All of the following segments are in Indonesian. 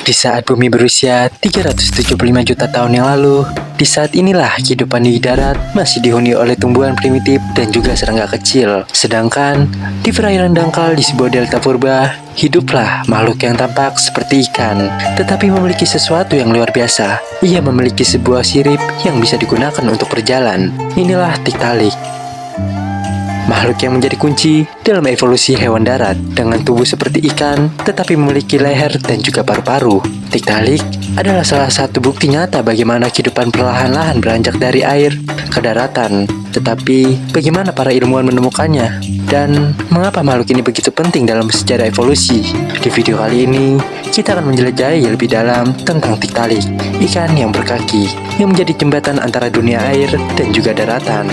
Di saat bumi berusia 375 juta tahun yang lalu, di saat inilah kehidupan di darat masih dihuni oleh tumbuhan primitif dan juga serangga kecil. Sedangkan di perairan dangkal di sebuah delta purba, hiduplah makhluk yang tampak seperti ikan, tetapi memiliki sesuatu yang luar biasa. Ia memiliki sebuah sirip yang bisa digunakan untuk berjalan. Inilah Tiktaalik. Makhluk yang menjadi kunci dalam evolusi hewan darat dengan tubuh seperti ikan tetapi memiliki leher dan juga paru-paru. Tiktaalik adalah salah satu bukti nyata bagaimana kehidupan perlahan-lahan beranjak dari air ke daratan. Tetapi bagaimana para ilmuwan menemukannya dan mengapa makhluk ini begitu penting dalam sejarah evolusi? Di video kali ini kita akan menjelajahi lebih dalam tentang Tiktaalik, ikan yang berkaki yang menjadi jembatan antara dunia air dan juga daratan.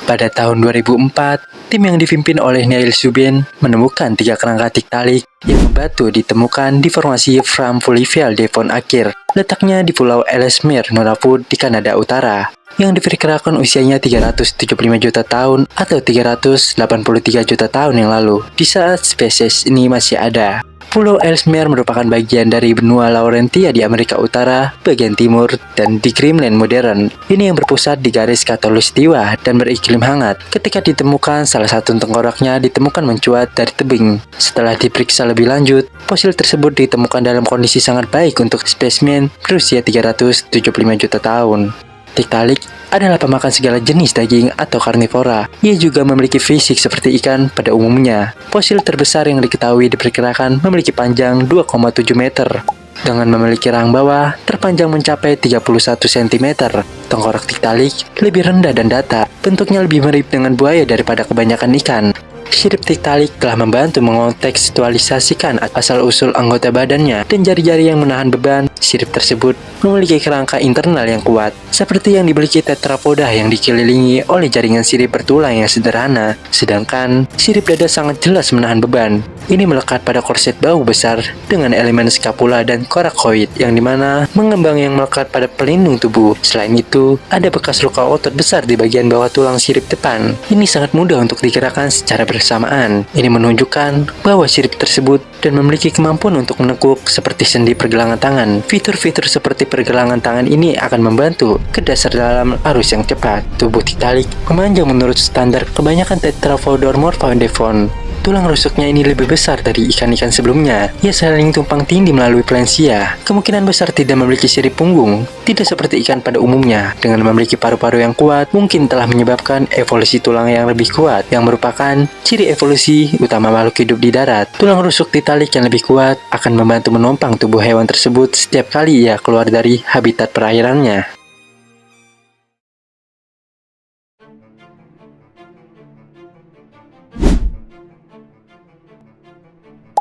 Pada tahun 2004, tim yang dipimpin oleh Neil Subin menemukan 3 kerangka Tiktaalik yang membatu ditemukan di formasi Fram Fluvial Devon Akhir, letaknya di Pulau Ellesmere, Nunavut di Kanada Utara, yang diperkirakan usianya 375 juta tahun atau 383 juta tahun yang lalu, di saat spesies ini masih ada. Pulau Ellesmere merupakan bagian dari benua Laurentia di Amerika Utara, bagian timur, dan di Greenland modern. Ini yang berpusat di garis khatulistiwa dan beriklim hangat. Ketika ditemukan, salah satu tengkoraknya ditemukan mencuat dari tebing. Setelah diperiksa lebih lanjut, fosil tersebut ditemukan dalam kondisi sangat baik untuk spesimen berusia 375 juta tahun. Tiktaalik adalah pemakan segala jenis daging atau karnivora. Ia juga memiliki fisik seperti ikan pada umumnya. Fosil terbesar yang diketahui diperkirakan memiliki panjang 2,7 meter. Dengan memiliki rahang bawah terpanjang mencapai 31 cm. Tengkorak Tiktaalik lebih rendah dan datar. Bentuknya lebih mirip dengan buaya daripada kebanyakan ikan. Sirip Tiktaalik telah membantu mengontekstualisasikan asal-usul anggota badannya dan jari-jari yang menahan beban. Sirip tersebut memiliki kerangka internal yang kuat, seperti yang dimiliki tetrapoda yang dikelilingi oleh jaringan sirip bertulang yang sederhana, sedangkan sirip dada sangat jelas menahan beban. Ini melekat pada korset bahu besar dengan elemen scapula dan coracoid, yang dimana mengembang yang melekat pada pelindung tubuh. Selain itu, ada bekas luka otot besar di bagian bawah tulang sirip depan. Ini sangat mudah untuk digerakkan secara bersamaan. Ini menunjukkan bahwa sirip tersebut dan memiliki kemampuan untuk menekuk seperti sendi pergelangan tangan. Fitur-fitur seperti pergelangan tangan ini akan membantu ke dasar dalam arus yang cepat. Tubuh Tiktaalik memanjang menurut standar kebanyakan Tetrapoda Morphodevon. Tulang rusuknya ini lebih besar dari ikan-ikan sebelumnya. Ia saling tumpang tindih melalui plansia. Kemungkinan besar tidak memiliki sirip punggung. Tidak seperti ikan pada umumnya. Dengan memiliki paru-paru yang kuat, mungkin telah menyebabkan evolusi tulang yang lebih kuat, yang merupakan ciri evolusi utama makhluk hidup di darat. Tulang rusuk Tiktaalik yang lebih kuat akan membantu menopang tubuh hewan tersebut setiap kali ia keluar dari habitat perairannya.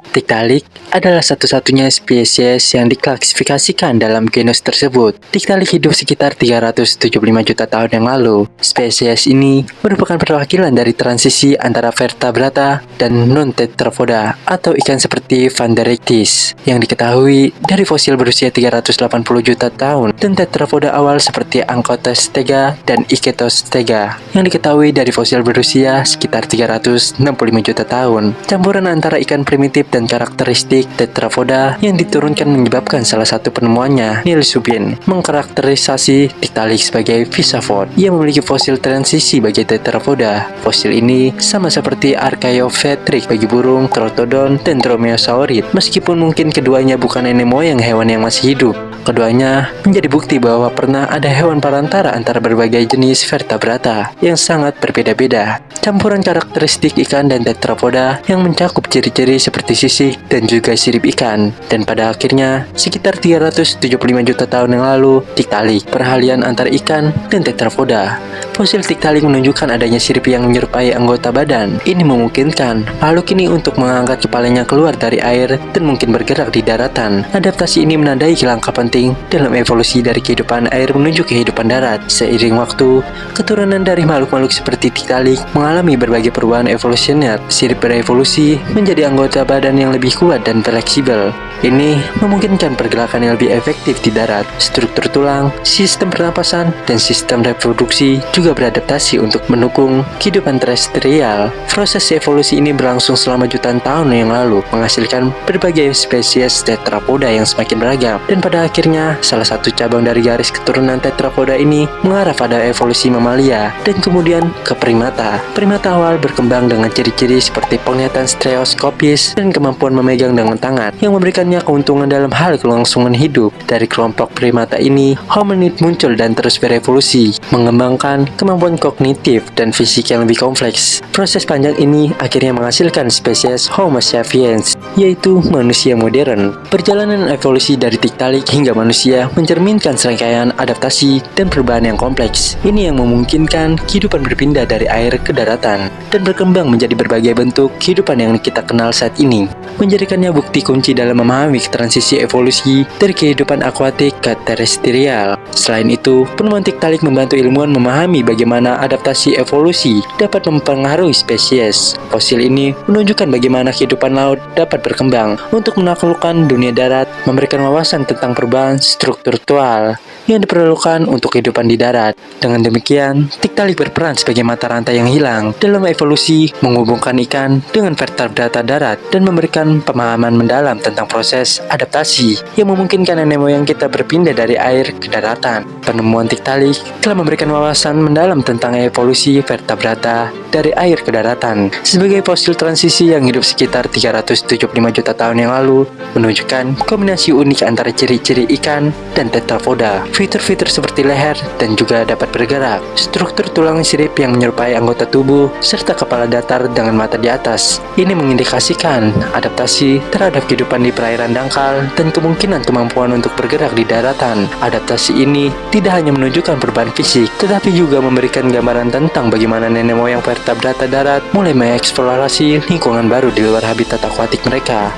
Tiktaalik adalah satu-satunya spesies yang diklasifikasikan dalam genus tersebut. Tiktaalik hidup sekitar 375 juta tahun yang lalu. Spesies ini merupakan perwakilan dari transisi antara vertebrata dan non-tetrapoda atau ikan seperti Vanderectis yang diketahui dari fosil berusia 380 juta tahun dan tetrapoda awal seperti Anchotostega dan Ichthyostega yang diketahui dari fosil berusia sekitar 365 juta tahun. Campuran antara ikan primitif dan karakteristik tetrapoda yang diturunkan menyebabkan salah satu penemuannya, Neil Subin, mengkarakterisasi Tiktaalik sebagai Visavod. Ia memiliki fosil transisi bagi tetrapoda. Fosil ini sama seperti Archaeopteryx bagi burung, Troodon, dan Dromaeosaurid. Meskipun mungkin keduanya bukan nenek moyang hewan yang masih hidup, keduanya menjadi bukti bahwa pernah ada hewan perantara antara berbagai jenis vertebrata yang sangat berbeda-beda. Campuran karakteristik ikan dan tetrapoda yang mencakup ciri-ciri seperti sisik dan juga sirip ikan. Dan pada akhirnya, sekitar 375 juta tahun yang lalu, Tiktaalik, peralihan antara ikan dan tetrapoda. Fosil Tiktaalik menunjukkan adanya sirip yang menyerupai anggota badan. Ini memungkinkan makhluk ini untuk mengangkat kepalanya keluar dari air dan mungkin bergerak di daratan. Adaptasi ini menandai langkah penting dalam evolusi dari kehidupan air menuju kehidupan darat. Seiring waktu, keturunan dari makhluk-makhluk seperti Tiktaalik mengalami berbagai perubahan evolusioner. Sirip berevolusi menjadi anggota badan yang lebih kuat dan fleksibel. Ini memungkinkan pergerakan yang lebih efektif di darat. Struktur tulang, sistem pernapasan, dan sistem reproduksi juga beradaptasi untuk mendukung kehidupan terestrial. Proses evolusi ini berlangsung selama jutaan tahun yang lalu, menghasilkan berbagai spesies tetrapoda yang semakin beragam. Dan pada akhirnya, salah satu cabang dari garis keturunan tetrapoda ini mengarah pada evolusi mamalia, dan kemudian ke primata. Primata awal berkembang dengan ciri-ciri seperti penglihatan stereoskopis dan kemampuan memegang dengan tangan, yang memberikannya keuntungan dalam hal kelangsungan hidup. Dari kelompok primata ini, hominid muncul dan terus berevolusi, mengembangkan kemampuan kognitif dan fisik yang lebih kompleks. Proses panjang ini akhirnya menghasilkan spesies Homo sapiens, yaitu manusia modern. Perjalanan evolusi dari Tiktaalik hingga manusia mencerminkan serangkaian adaptasi dan perubahan yang kompleks. Ini yang memungkinkan kehidupan berpindah dari air ke daratan dan berkembang menjadi berbagai bentuk kehidupan yang kita kenal saat ini, menjadikannya bukti kunci dalam memahami transisi evolusi dari kehidupan akuatik ke terestrial. Selain itu, penemuan Tiktaalik membantu ilmuwan memahami bagaimana adaptasi evolusi dapat mempengaruhi spesies. Fosil ini menunjukkan bagaimana kehidupan laut dapat berkembang untuk menaklukkan dunia darat, memberikan wawasan tentang perubahan struktural yang diperlukan untuk kehidupan di darat. Dengan demikian, Tiktaalik berperan sebagai mata rantai yang hilang dalam evolusi, menghubungkan ikan dengan vertebrata darat dan memberikan pemahaman mendalam tentang proses adaptasi yang memungkinkan nenek moyang kita berpindah dari air ke daratan. Penemuan Tiktaalik telah memberikan wawasan mendalam tentang evolusi vertebrata dari air ke daratan. Sebagai fosil transisi yang hidup sekitar 375 juta tahun yang lalu, menunjukkan kombinasi unik antara ciri-ciri ikan dan tetrapoda. Fitur-fitur seperti leher dan juga dapat bergerak, struktur tulang sirip yang menyerupai anggota tubuh, serta kepala datar dengan mata di atas. Ini mengindikasikan adaptasi terhadap kehidupan di perairan dangkal dan kemungkinan kemampuan untuk bergerak di daratan. Adaptasi ini tidak hanya menunjukkan perubahan fisik, tetapi juga memberikan gambaran tentang bagaimana nenek moyang vertebrata darat mulai mengeksplorasi lingkungan baru di luar habitat akuatik mereka.